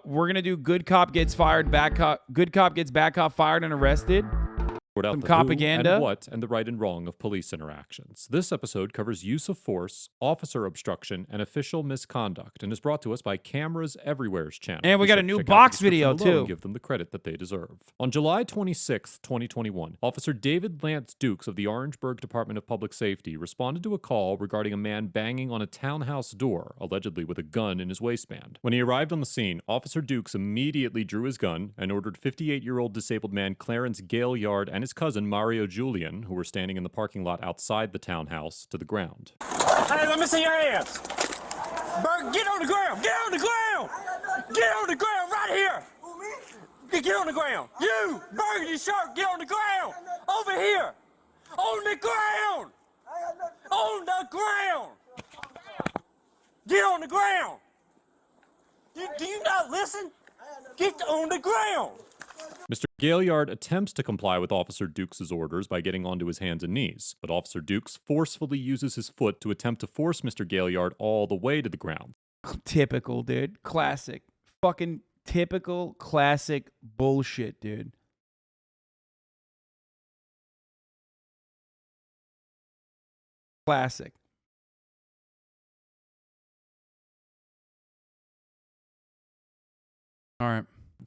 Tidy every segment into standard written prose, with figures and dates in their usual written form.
We're gonna do good cop gets fired, bad cop. Good cop gets bad cop fired and arrested. Some propaganda. And what, and the right and wrong of police interactions. This episode covers use of force, officer obstruction, and official misconduct, and is brought to us by Cameras Everywhere's channel. And we got a new box video, too. And give them the credit that they deserve. On July 26, 2021, Officer David Lance Dukes of the Orangeburg Department of Public Safety responded to a call regarding a man banging on a townhouse door, allegedly with a gun in his waistband. When he arrived on the scene, Officer Dukes immediately drew his gun and ordered 58-year-old disabled man Clarence Gaillard and his cousin Mario Julian, who were standing in the parking lot outside the townhouse, to the ground. Hey, let me see your hands. Bert, get on the ground. Get on the ground. Get on the ground right here. Get on the ground. You, Burgundy shirt, get on the ground. Over here. On the ground. On the ground. Get on the ground. Do you not listen? Get on the ground. Mr. Gaillard attempts to comply with Officer Dukes' orders by getting onto his hands and knees, but Officer Dukes forcefully uses his foot to attempt to force Mr. Gaillard all the way to the ground. Typical, dude. Classic. Fucking typical, classic bullshit, dude. Classic. All right.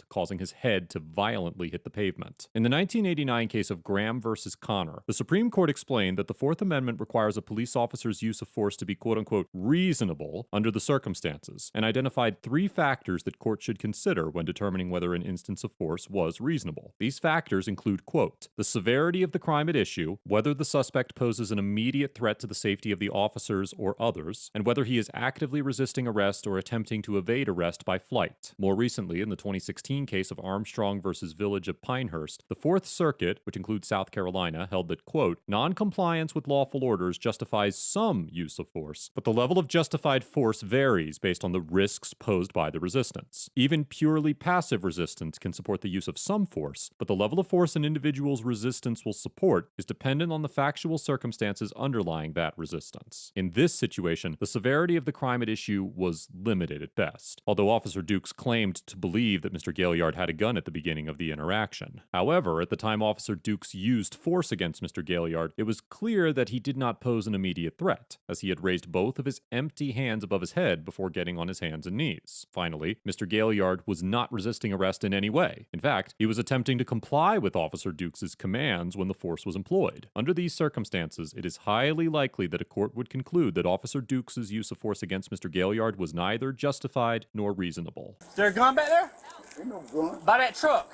Causing his head to violently hit the pavement. In the 1989 case of Graham versus Connor, the Supreme Court explained that the Fourth Amendment requires a police officer's use of force to be quote-unquote reasonable under the circumstances, and identified 3 factors that courts should consider when determining whether an instance of force was reasonable. These factors include, quote, the severity of the crime at issue, whether the suspect poses an immediate threat to the safety of the officers or others, and whether he is actively resisting arrest or attempting to evade arrest by flight. More recently, in the 2016 case of Armstrong versus Village of Pinehurst, the Fourth Circuit, which includes South Carolina, held that, quote, non-compliance with lawful orders justifies some use of force, but the level of justified force varies based on the risks posed by the resistance. Even purely passive resistance can support the use of some force, but the level of force an individual's resistance will support is dependent on the factual circumstances underlying that resistance. In this situation, the severity of the crime at issue was limited at best, although Officer Dukes claimed to believe that Mr. Gaillard had a gun at the beginning of the interaction. However, at the time Officer Dukes used force against Mr. Gaillard, it was clear that he did not pose an immediate threat, as he had raised both of his empty hands above his head before getting on his hands and knees. Finally, Mr. Gaillard was not resisting arrest in any way. In fact, he was attempting to comply with Officer Dukes' commands when the force was employed. Under these circumstances, it is highly likely that a court would conclude that Officer Dukes' use of force against Mr. Gaillard was neither justified nor reasonable. Is there a gun back there? Ain't no gun. By that truck.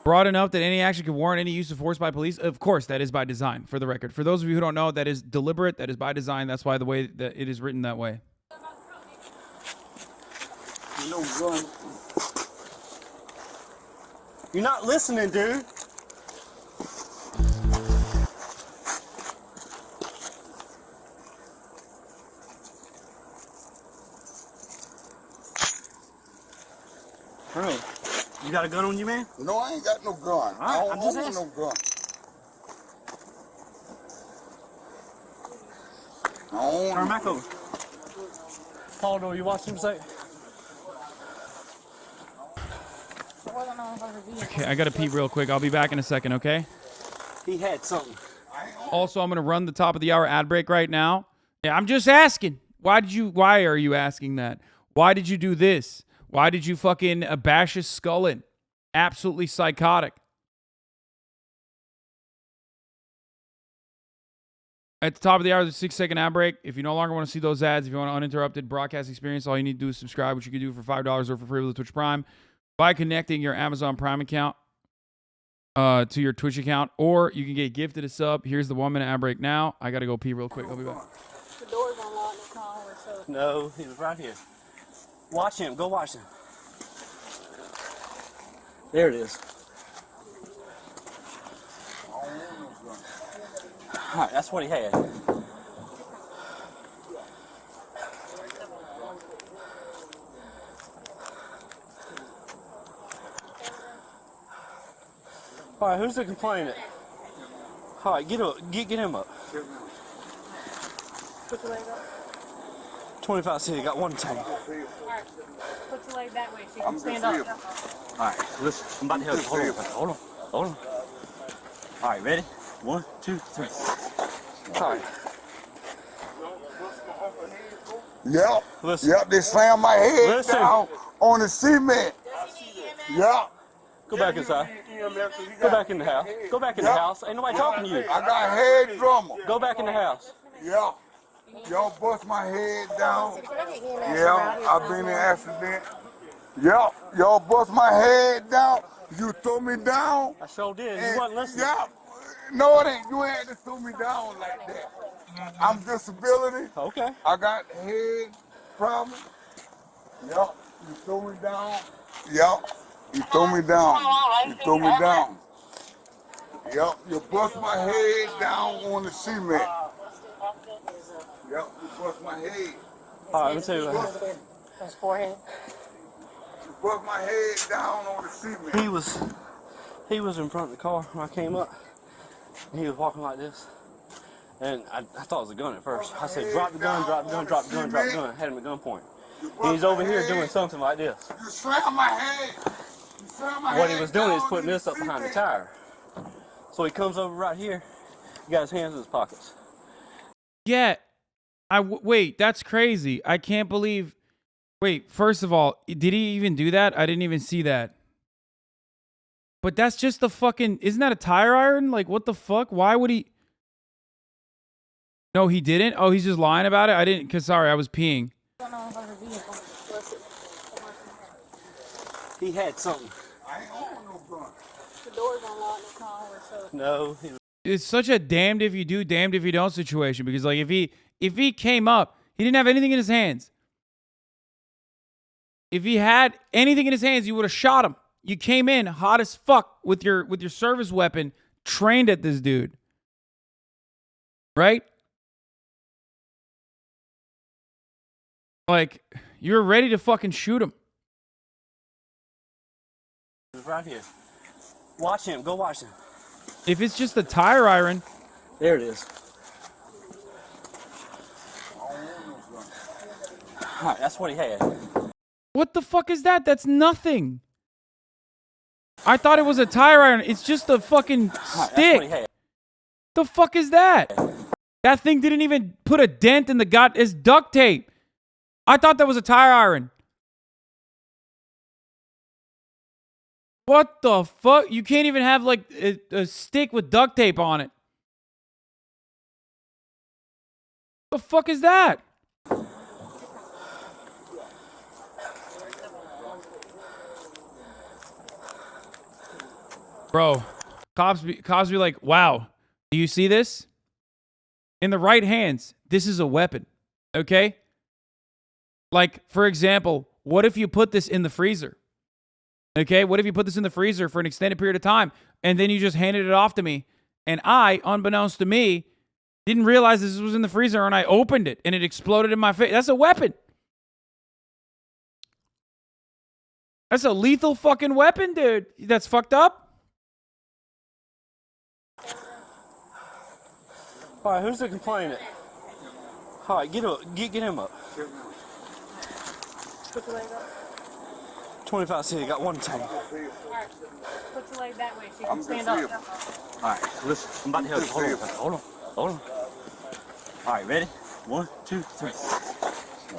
Broad enough that any action could warrant any use of force by police? Of course, that is by design, for the record. For those of you who don't know, that is deliberate, that is by design. That's why the way that it is written that way. Ain't no gun. You're not listening, dude. Bro, you got a gun on you, man? No, I ain't got no gun. right, I I'm don't just own asking. no gun. I don't Turn own back over. Paul, do you watch him say? Okay, I gotta pee real quick. I'll be back in a second, okay? He had something. Also, I'm gonna run the top of the hour ad break right now. Yeah, I'm just asking. Why are you asking that? Why did you do this? Why did you fucking bash his skull in? Absolutely psychotic. At the top of the hour, there's a 6-second ad break. If you no longer want to see those ads, if you want an uninterrupted broadcast experience, all you need to do is subscribe, which you can do for $5 or for free with the Twitch Prime by connecting your Amazon Prime account to your Twitch account, or you can get gifted a sub. Here's the 1-minute ad break now. I got to go pee real quick. I'll be back. The door's unlocked. It's not always so. No, he was right here. Watch him. Go watch him. There it is. All right, that's what he had. All right, who's the complainant? All right, get him up. Put your leg up. 25 cents, got one tank. Alright. Put your leg that way so you I'm can stand disabled. up. Alright, listen, I'm about to help you. Hold on. Alright, ready? 1, 2, 3. Alright. Yep. Listen. Yep, they slammed my head Listen. down on the cement. Yep. Go back inside. Go back in the house. Go back in the house. Ain't nobody talking to you. I got head trauma. Go back in the house. Yep. Y'all bust my head down. Yeah, I've been in an accident. Yep. Y'all bust my head down. You threw me down. I sure did. And You wasn't listening. Yep. No, it ain't. You ain't to throw me down like that. I'm disability. Okay. I got head problem. Yup, you threw me down. Yup, you threw me down. You threw me down. Yup, you bust my head down on the cement. Yup, you bust my head. Alright, let me tell you what. His forehead. You bust my head down on the cement. He was in front of the car when I came up. And he was walking like this. And I thought it was a gun at first. I said, drop the gun, drop the gun, drop the gun, drop the gun. Had him at gunpoint. And he's over here doing something like this. You slammed my head. You slammed my What head he was doing is down putting in this up behind the cement. tire. So he comes over right here. He got his hands in his pockets. Yeah. Wait, that's crazy. I can't believe. Wait, first of all, did he even do that? I didn't even see that. But that's just the fucking. Isn't that a tire iron? Like, what the fuck? Why would he? No, he didn't. Oh, he's just lying about it. I didn't. Cause sorry, I was peeing. Don't know about her vehicle. He had something. I ain't on no gun. The door's unlocked in the car, so No. It's such a damned if you do, damned if you don't situation. Because like if he came up, he didn't have anything in his hands. If he had anything in his hands, you would have shot him. You came in hot as fuck with your service weapon, trained at this dude. Right? Like, you're ready to fucking shoot him. He's right here. Watch him. Go watch him. If it's just a tire iron, There it is. Alright, that's what he had. what the fuck is that? That's nothing. I thought it was a tire iron. It's just a fucking Alright, that's what stick. he had. The fuck is that? That thing didn't even put a dent in the it's duct tape. I thought that was a tire iron. What the fuck? You can't even have like a stick with duct tape on it. The fuck is that? Bro, cops be like, wow, do you see this? In the right hands, this is a weapon, okay? Like, for example, what if you put this in the freezer? Okay, what if you put this in the freezer for an extended period of time and then you just handed it off to me and I, unbeknownst to me, didn't realize this was in the freezer and I opened it and it exploded in my face. That's a weapon. That's a lethal fucking weapon, dude. That's fucked up. Alright, who's the complainant? Alright, get him up. put your leg up. 25 cents, got one tank. Alright. Put your leg that way so you I'm can stand up. disabled. Alright, listen, I'm about to help you. Hold on. Alright, ready? 1, 2, 3.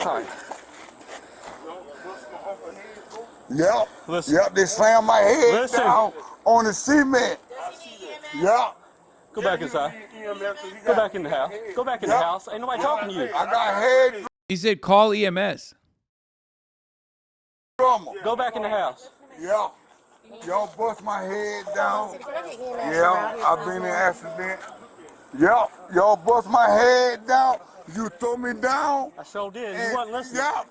Alright. Yep. Listen. Yep, they slammed my head Listen. down on the cement. Yep. Go back inside. Go back in the house. Go back in the Yep. house. Ain't nobody talking to you. I got head He said call EMS. trauma. Go back in the house. Yep. Y'all bust my head down. Yeah, I've been in an accident. Yep. Y'all bust my head down. You threw me down. I sure did. And You wasn't listening. Yep.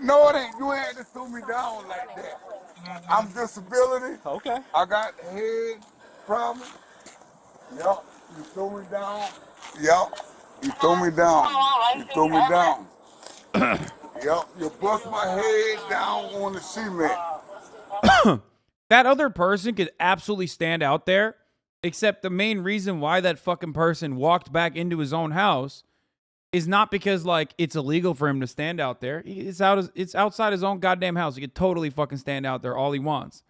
No, it ain't. You ain't to throw me down like that. I'm disability. Okay. I got head problem. Yup, you threw me down. Yup, you threw me down. You threw me down. Yup, you bust my head down on the cement. That other person could absolutely stand out there, except the main reason why that fucking person walked back into his own house is not because like it's illegal for him to stand out there. It's outside his own goddamn house. He could totally fucking stand out there all he wants.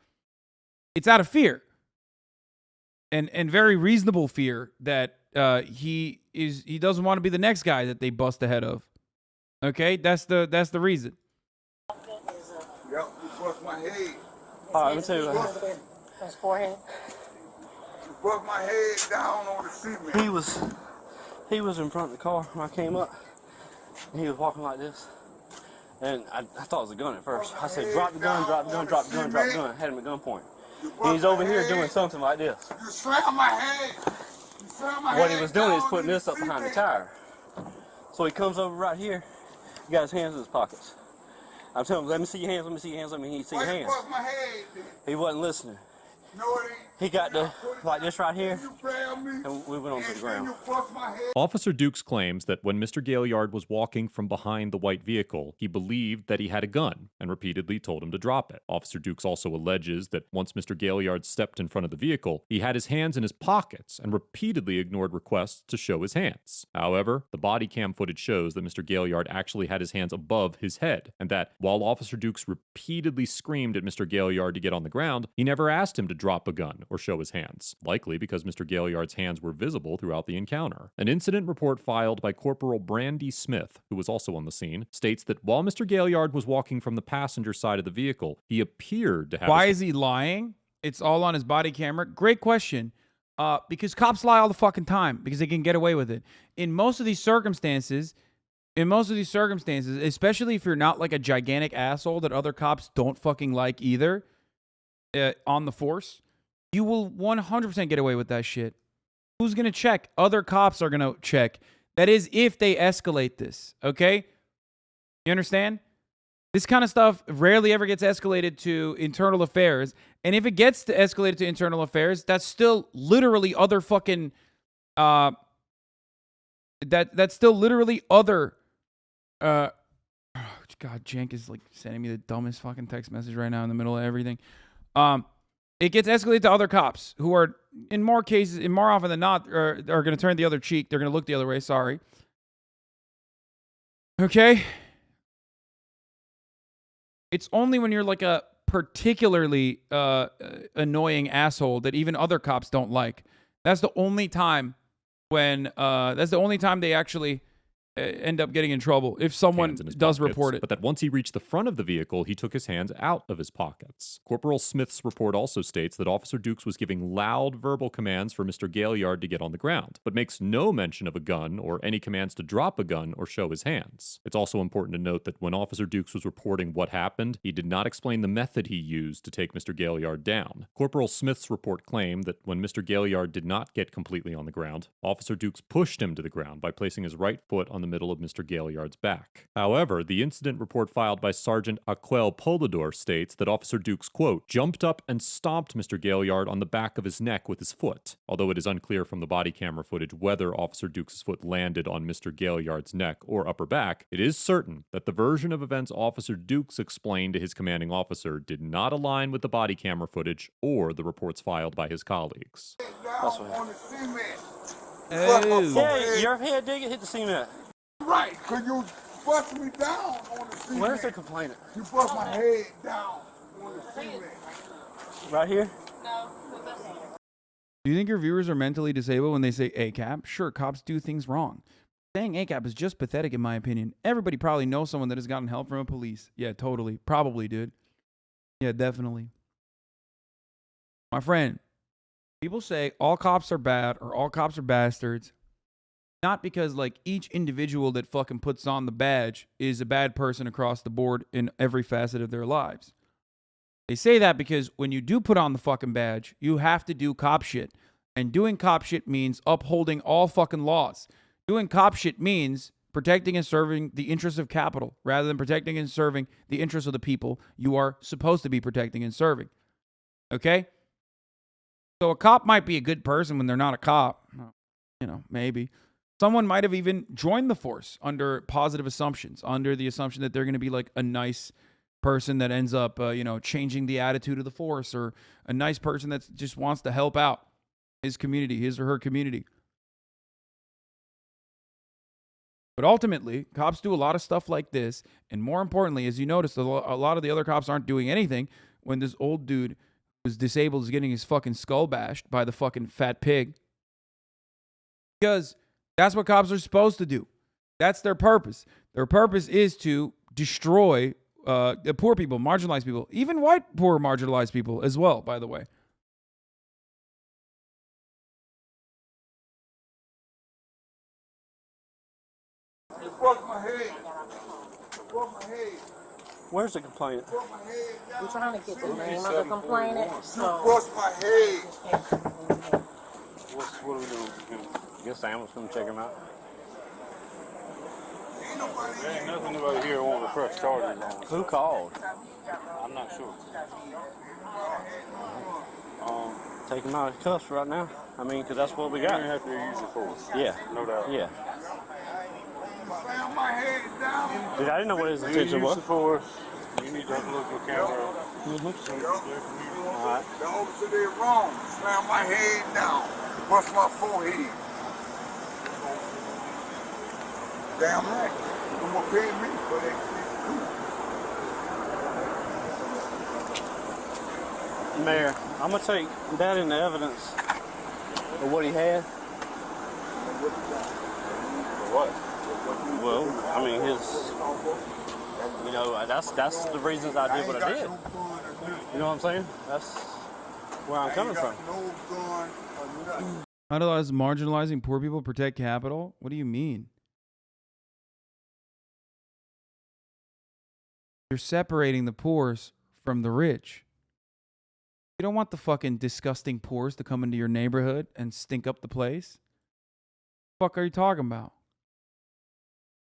It's out of fear. And very reasonable fear that he doesn't want to be the next guy that they bust the head of. Okay? That's the reason. Yep, you bust my head. All right, let me tell you. His forehead. You bust my head down on the cement. He was in front of the car when I came up, and he was walking like this. And I thought it was a gun at first. I said, drop the gun, drop the gun, drop the gun, drop the gun. Had him at gunpoint. And he's over here doing something like this. You slammed my head. You slammed my What head he was doing is down putting in this up behind the cement. tire. So he comes over right here. He got his hands in his pockets. I'm telling him, let me see your hands, let me see your hands, let me see your Why you hands. bust my head then? He wasn't listening. No, it ain't. He got the, like this right here, You grabbed me, and we went on to the and ground. then you bust my head. Officer Dukes claims that when Mr. Gaillard was walking from behind the white vehicle, he believed that he had a gun and repeatedly told him to drop it. Officer Dukes also alleges that once Mr. Gaillard stepped in front of the vehicle, he had his hands in his pockets and repeatedly ignored requests to show his hands. However, the body cam footage shows that Mr. Gaillard actually had his hands above his head, and that while Officer Dukes repeatedly screamed at Mr. Gaillard to get on the ground, he never asked him to drop a gun or show his hands. Likely because Mr. Gaillard's hands were visible throughout the encounter. An incident report filed by Corporal Brandy Smith, who was also on the scene, states that while Mr. Gaillard was walking from the passenger side of the vehicle, he appeared to have... Why is he lying? It's all on his body camera. Great question. Because cops lie all the fucking time because they can get away with it. In most of these circumstances, especially if you're not like a gigantic asshole that other cops don't fucking like either, on the force, you will 100% get away with that shit. Who's going to check? Other cops are going to check. That is if they escalate this, okay? You understand? This kind of stuff rarely ever gets escalated to internal affairs. And if it gets to escalated to internal affairs, that's still literally other fucking... that's still literally other... God, Jank is like sending me the dumbest fucking text message right now in the middle of everything. It gets escalated to other cops who are, in more cases, and more often than not, are going to turn the other cheek. They're going to look the other way. Sorry. Okay? It's only when you're like a particularly annoying asshole that even other cops don't like. That's the only time when, they actually end up getting in trouble if someone does report it. But that once he reached the front of the vehicle, he took his hands out of his pockets. Corporal Smith's report also states that Officer Dukes was giving loud verbal commands for Mr. Gaillard to get on the ground, but makes no mention of a gun or any commands to drop a gun or show his hands. It's also important to note that when Officer Dukes was reporting what happened, he did not explain the method he used to take Mr. Gaillard down. Corporal Smith's report claimed that when Mr. Gaillard did not get completely on the ground, Officer Dukes pushed him to the ground by placing his right foot on the middle of Mr. Gaillard's back. However, the incident report filed by Sergeant Aquel Polador states that Officer Dukes, quote, jumped up and stomped Mr. Gaillard on the back of his neck with his foot. Although it is unclear from the body camera footage whether Officer Dukes' foot landed on Mr. Gaillard's neck or upper back, it is certain that the version of events Officer Dukes explained to his commanding officer did not align with the body camera footage or the reports filed by his colleagues. That's on the cement. Oh. Yeah, your head did hit the cement. Right, because you bust me down on the cement. Where's the complainant? You bust my head down on the cement. Right here? Do you think your viewers are mentally disabled when they say ACAP? Sure, cops do things wrong. Saying ACAP is just pathetic in my opinion. Everybody probably knows someone that has gotten help from a police. Yeah, totally. Probably, dude. Yeah, definitely. My friend, people say all cops are bad or all cops are bastards. Not because like each individual that fucking puts on the badge is a bad person across the board in every facet of their lives. They say that because when you do put on the fucking badge, you have to do cop shit. And doing cop shit means upholding all fucking laws. Doing cop shit means protecting and serving the interests of capital rather than protecting and serving the interests of the people you are supposed to be protecting and serving. Okay? So a cop might be a good person when they're not a cop. You know, maybe. Someone might have even joined the force under positive assumptions, under the assumption that they're going to be like a nice person that ends up, changing the attitude of the force, or a nice person that just wants to help out his community, his or her community. But ultimately, cops do a lot of stuff like this. And more importantly, as you notice, a lot of the other cops aren't doing anything when this old dude who's disabled is getting his fucking skull bashed by the fucking fat pig. Because that's what cops are supposed to do. That's their purpose. Their purpose is to destroy the poor people, marginalized people, even white poor marginalized people as well, by the way. You bust my head. You bust my head. Where's the complaint? Bust my head down. I'm trying to get the name of the complainant. You So bust my head. What are we doing? Guess Sam was gonna check him out. Ain't nobody There ain't nothing about here wanting to press charges on. Who called? I'm not sure. Take him out of cuffs right now. I mean, because that's what we You're got. gonna have to use it for us. Yeah. No doubt. Yeah. slam my head down. Dude, I didn't know what his You intention use was. it for us. You need to have a look at the camera. Alright. The officer did wrong. Slam my head down. Bust my forehead. Damn right. You gonna pay me for that shit too. Mayor, I'm gonna take that into evidence of what he had. What? Well, I mean, you know, that's the reasons I did what I did. You know what I'm saying? That's where I'm coming from. No gun or nothing. How does marginalizing poor people protect capital? What do you mean? You're separating the poors from the rich. You don't want the fucking disgusting poors to come into your neighborhood and stink up the place. What the fuck are you talking about?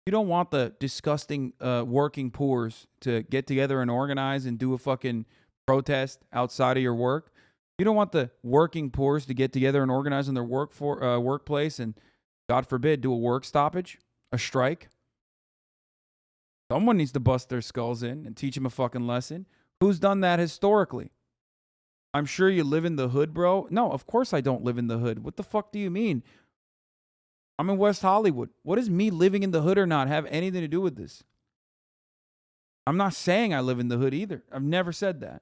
You don't want the disgusting working poors to get together and organize and do a fucking protest outside of your work. You don't want the working poors to get together and organize in their workplace and, God forbid, do a work stoppage, a strike. Someone needs to bust their skulls in and teach them a fucking lesson. Who's done that historically? I'm sure you live in the hood, bro. No, of course I don't live in the hood. What the fuck do you mean? I'm in West Hollywood. What does me living in the hood or not have anything to do with this? I'm not saying I live in the hood either. I've never said that.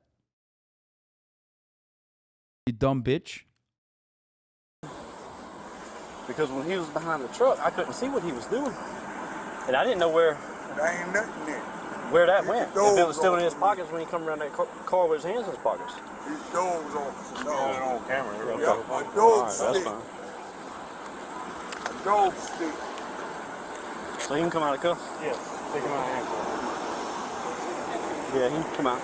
You dumb bitch. Because when he was behind the truck, I couldn't see what he was doing. And I didn't know where There ain't nothing there. that went. If it was still in his pockets when he come around that car with his hands in his pockets. These dogs officer. Got it No. on camera. Yeah, a All dog right, that's stick. fine. A dog stick. So he can come out of cuffs? Yes. Take him out of handcuffs. Yeah, he can come out.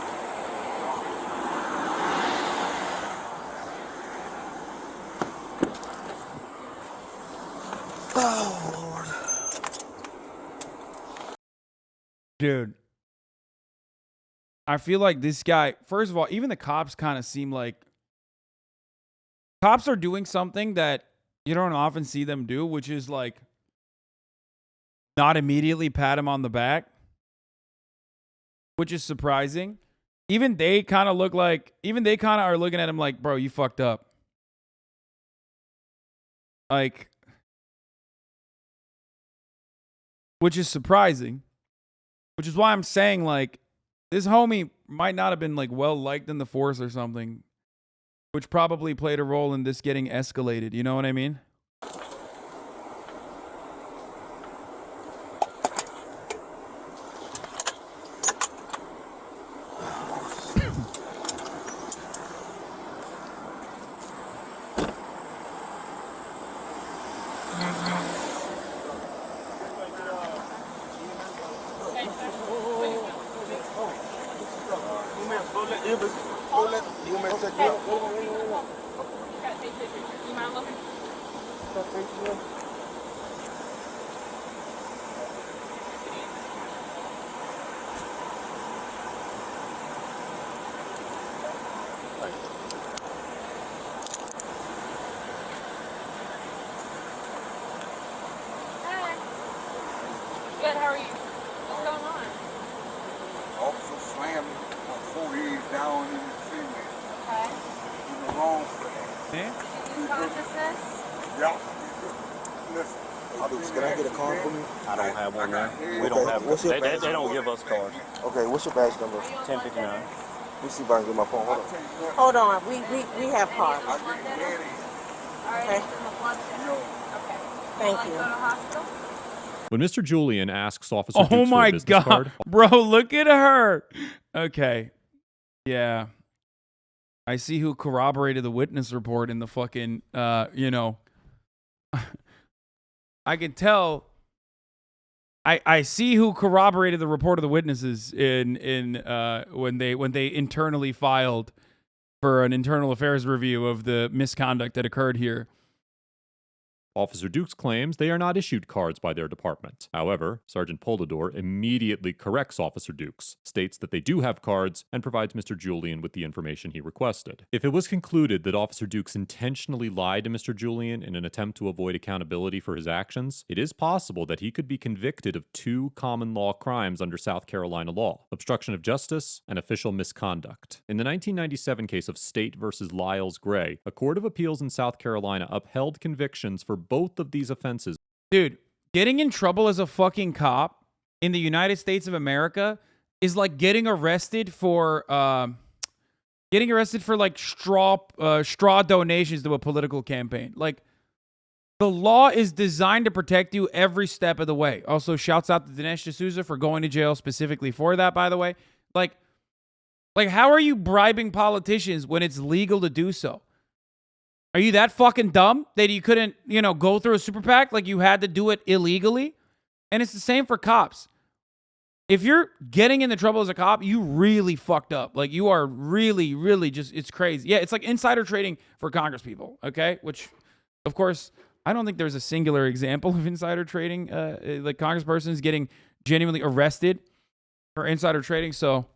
Dude. I feel like this guy, first of all, even the cops kind of seem like cops are doing something that you don't often see them do, which is like not immediately pat him on the back, which is surprising. Even they kind of are looking at him like, bro, you fucked up. Like, which is surprising, which is why I'm saying, like, this homie might not have been, like, well liked in the force or something, which probably played a role in this getting escalated. You know what I mean? you mind looking? Hi. Good, how are you? What's going on? Officer slammed my forehead down in the cement. Okay. In the wrong place. Eh? Did you use consciousness? Yeah. Listen, Can I get a card for me? I don't have one there. We Okay, don't have. what's your They badge don't give us cards. Okay, what's your badge number? 1059. Let me see if I can get my phone. Hold on. Hold on, we have cards. Okay. Thank you. When Mr. Julian asks Officer Oh Dukes for my a business god, card, bro! Look at her. Okay, yeah. I see who corroborated the witness report in the fucking. You know, I can tell. I see who corroborated the report of the witnesses in when they internally filed for an internal affairs review of the misconduct that occurred here. Officer Dukes claims they are not issued cards by their department. However, Sergeant Poldador immediately corrects Officer Dukes, states that they do have cards, and provides Mr. Julian with the information he requested. If it was concluded that Officer Dukes intentionally lied to Mr. Julian in an attempt to avoid accountability for his actions, it is possible that he could be convicted of 2 common law crimes under South Carolina law: obstruction of justice and official misconduct. In the 1997 case of State versus Lyles Gray, a court of appeals in South Carolina upheld convictions for both of these offenses. Dude, getting in trouble as a fucking cop in the United States of America is like getting arrested for like straw donations to a political campaign. Like, the law is designed to protect you every step of the way. Also, shouts out to Dinesh D'Souza for going to jail specifically for that, by the way. Like how are you bribing politicians when it's legal to do so? Are you that fucking dumb that you couldn't, go through a super PAC? Like, you had to do it illegally? And it's the same for cops. If you're getting into trouble as a cop, you really fucked up. Like, you are really, really just, it's crazy. Yeah, it's like insider trading for Congress people, okay? Which, of course, I don't think there's a singular example of insider trading. Like, congresspersons getting genuinely arrested for insider trading. So,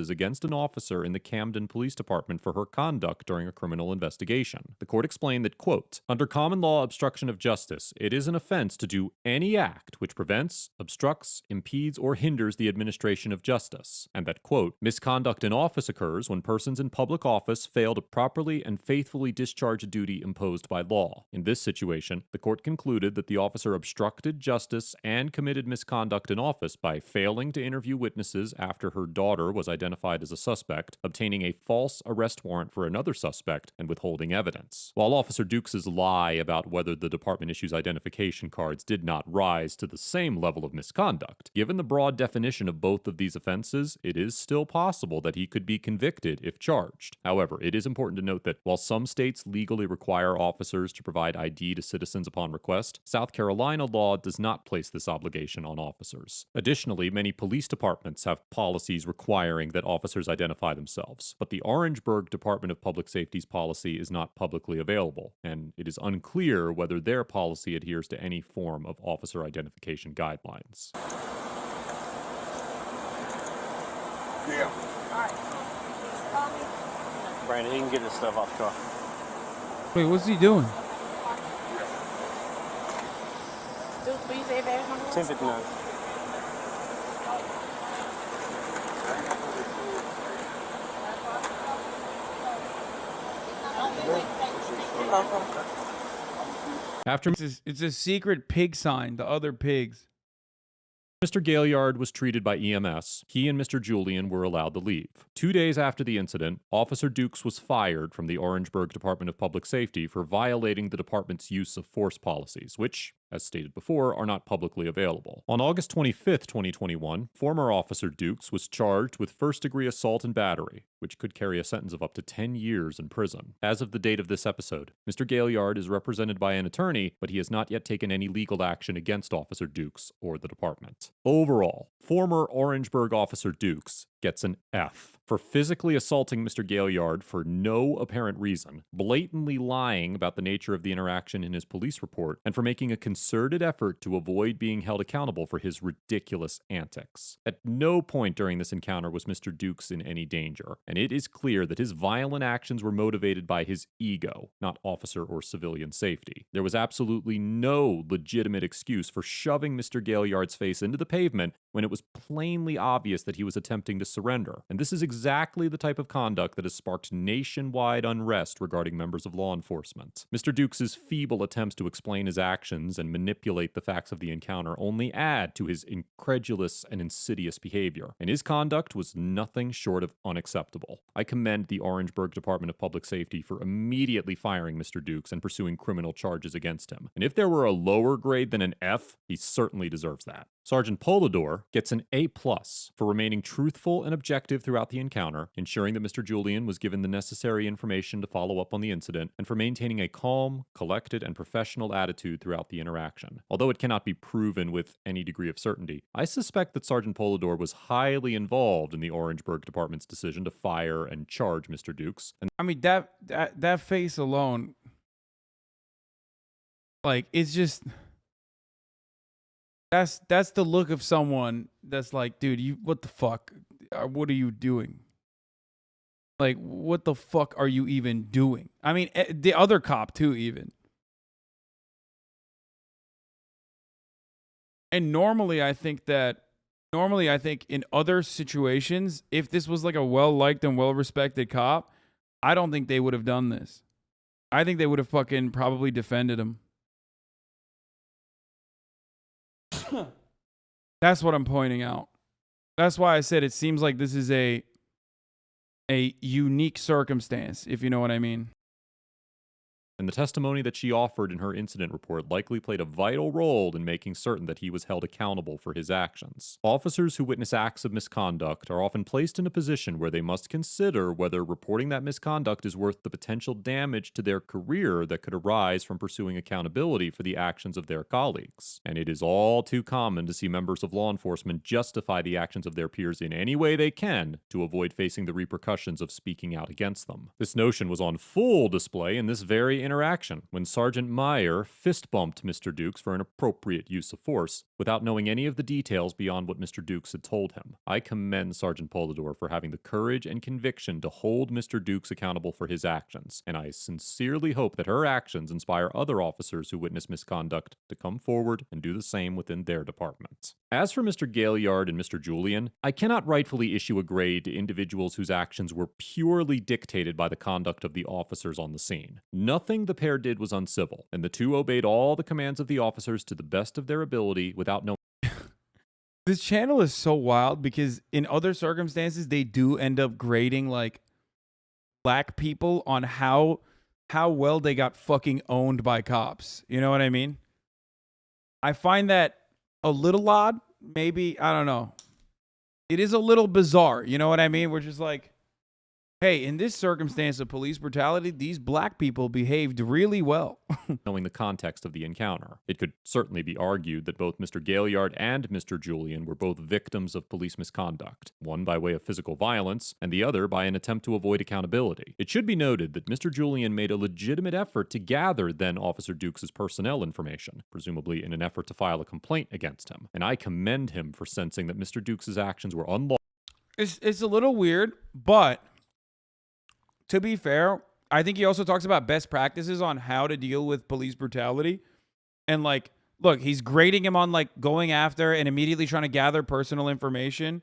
against an officer in the Camden Police Department for her conduct during a criminal investigation. The court explained that, quote, under common law obstruction of justice, it is an offense to do any act which prevents, obstructs, impedes, or hinders the administration of justice, and that, quote, misconduct in office occurs when persons in public office fail to properly and faithfully discharge a duty imposed by law. In this situation, the court concluded that the officer obstructed justice and committed misconduct in office by failing to interview witnesses after her daughter was identified as a suspect, obtaining a false arrest warrant for another suspect, and withholding evidence. While Officer Dukes' lie about whether the department issues identification cards did not rise to the same level of misconduct, given the broad definition of both of these offenses, it is still possible that he could be convicted if charged. However, it is important to note that while some states legally require officers to provide ID to citizens upon request, South Carolina law does not place this obligation on officers. Additionally, many police departments have policies requiring that officers identify themselves, but the Orangeburg Department of Public Safety's policy is not publicly available, and it is unclear whether their policy adheres to any form of officer identification guidelines. Yeah. Brandon, he can get his stuff off the car. Wait, what's he doing? Dukes, will you say badge number? 1059. After It's a secret pig sign to other pigs. Mr. Gaillard was treated by EMS, he and Mr. Julian were allowed to leave. 2 days after the incident, Officer Dukes was fired from the Orangeburg Department of Public Safety for violating the department's use of force policies, which, as stated before, are not publicly available. On August 25, 2021, former Officer Dukes was charged with first-degree assault and battery, which could carry a sentence of up to 10 years in prison. As of the date of this episode, Mr. Gaillard is represented by an attorney, but he has not yet taken any legal action against Officer Dukes or the department. Overall, former Orangeburg Officer Dukes gets an F for physically assaulting Mr. Gaillard for no apparent reason, blatantly lying about the nature of the interaction in his police report, and for making a concerted effort to avoid being held accountable for his ridiculous antics. At no point during this encounter was Mr. Dukes in any danger, and it is clear that his violent actions were motivated by his ego, not officer or civilian safety. There was absolutely no legitimate excuse for shoving Mr. Gaillard's face into the pavement when it was plainly obvious that he was attempting to surrender. And this is exactly the type of conduct that has sparked nationwide unrest regarding members of law enforcement. Mr. Dukes' feeble attempts to explain his actions and manipulate the facts of the encounter only add to his incredulous and insidious behavior, and his conduct was nothing short of unacceptable. I commend the Orangeburg Department of Public Safety for immediately firing Mr. Dukes and pursuing criminal charges against him. And if there were a lower grade than an F, he certainly deserves that. Sergeant Polidor gets an A+ for remaining truthful and objective throughout the encounter, ensuring that Mr. Julian was given the necessary information to follow up on the incident, and for maintaining a calm, collected, and professional attitude throughout the interaction. Although it cannot be proven with any degree of certainty, I suspect that Sergeant Polidor was highly involved in the Orangeburg Department's decision to fire and charge Mr. Dukes. And I mean, that face alone, like, it's just... That's the look of someone that's like, dude, what the fuck? What are you doing? Like, what the fuck are you even doing? I mean, the other cop too, even. And normally I think in other situations, if this was like a well-liked and well-respected cop, I don't think they would have done this. I think they would have fucking probably defended him. That's what I'm pointing out. That's why I said it seems like this is a unique circumstance, if you know what I mean. And the testimony that she offered in her incident report likely played a vital role in making certain that he was held accountable for his actions. Officers who witness acts of misconduct are often placed in a position where they must consider whether reporting that misconduct is worth the potential damage to their career that could arise from pursuing accountability for the actions of their colleagues. And it is all too common to see members of law enforcement justify the actions of their peers in any way they can to avoid facing the repercussions of speaking out against them. This notion was on full display in this very interaction when Sergeant Meyer fist bumped Mr. Dukes for an appropriate use of force without knowing any of the details beyond what Mr. Dukes had told him. I commend Sergeant Polidor for having the courage and conviction to hold Mr. Dukes accountable for his actions, and I sincerely hope that her actions inspire other officers who witness misconduct to come forward and do the same within their department. As for Mr. Gaillard and Mr. Julian, I cannot rightfully issue a grade to individuals whose actions were purely dictated by the conduct of the officers on the scene. Nothing the pair did was uncivil, and the two obeyed all the commands of the officers to the best of their ability without knowing. This channel is so wild because in other circumstances, they do end up grading like black people on how well they got fucking owned by cops. You know what I mean? I find that a little odd. Maybe, I don't know. It is a little bizarre. You know what I mean? We're just like, hey, in this circumstance of police brutality, these black people behaved really well. Knowing the context of the encounter. It could certainly be argued that both Mr. Gaillard and Mr. Julian were both victims of police misconduct, one by way of physical violence, and the other by an attempt to avoid accountability. It should be noted that Mr. Julian made a legitimate effort to gather then Officer Dukes' personnel information, presumably in an effort to file a complaint against him, and I commend him for sensing that Mr. Dukes' actions were unlawful. It's a little weird, but to be fair, I think he also talks about best practices on how to deal with police brutality. And like, look, he's grading him on like going after and immediately trying to gather personal information.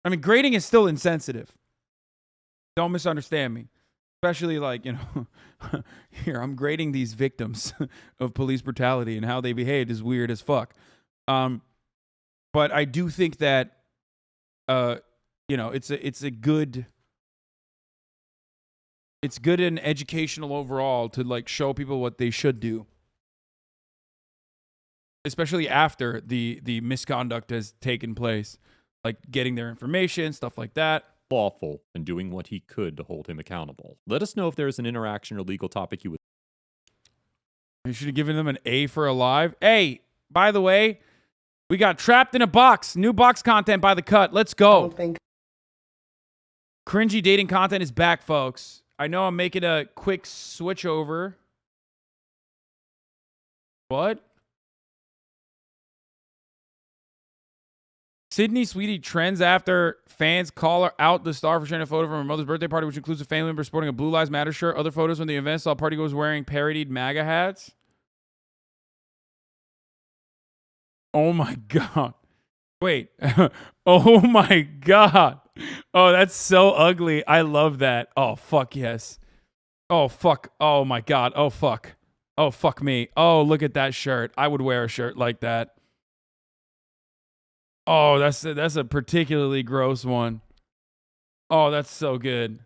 I mean, grading is still insensitive. Don't misunderstand me. Especially like, you know, here, I'm grading these victims of police brutality and how they behaved is weird as fuck. But I do think that, you know, it's good and educational overall to like show people what they should do, especially after the misconduct has taken place, like getting their information, stuff like that. Lawful and doing what he could to hold him accountable. Let us know if there is an interaction or legal topic you would. You should have given them an A for alive. Hey, by the way, we got Trapped in a Box, new box content by The Cut. Let's go. Cringy dating content is back, folks. I know I'm making a quick switch over. What? Sydney Sweetie trends after fans call her out the star for sharing a photo from her mother's birthday party, which includes a family member sporting a Blue Lives Matter shirt. Other photos from the event saw partygoers wearing parodied MAGA hats. Oh my God. Wait. Oh my God. Oh, that's so ugly. I love that. Oh, fuck yes. Oh, fuck. Oh my God. Oh, fuck. Oh, fuck me. Oh, look at that shirt. I would wear a shirt like that. Oh, that's a particularly gross one. Oh, that's so good.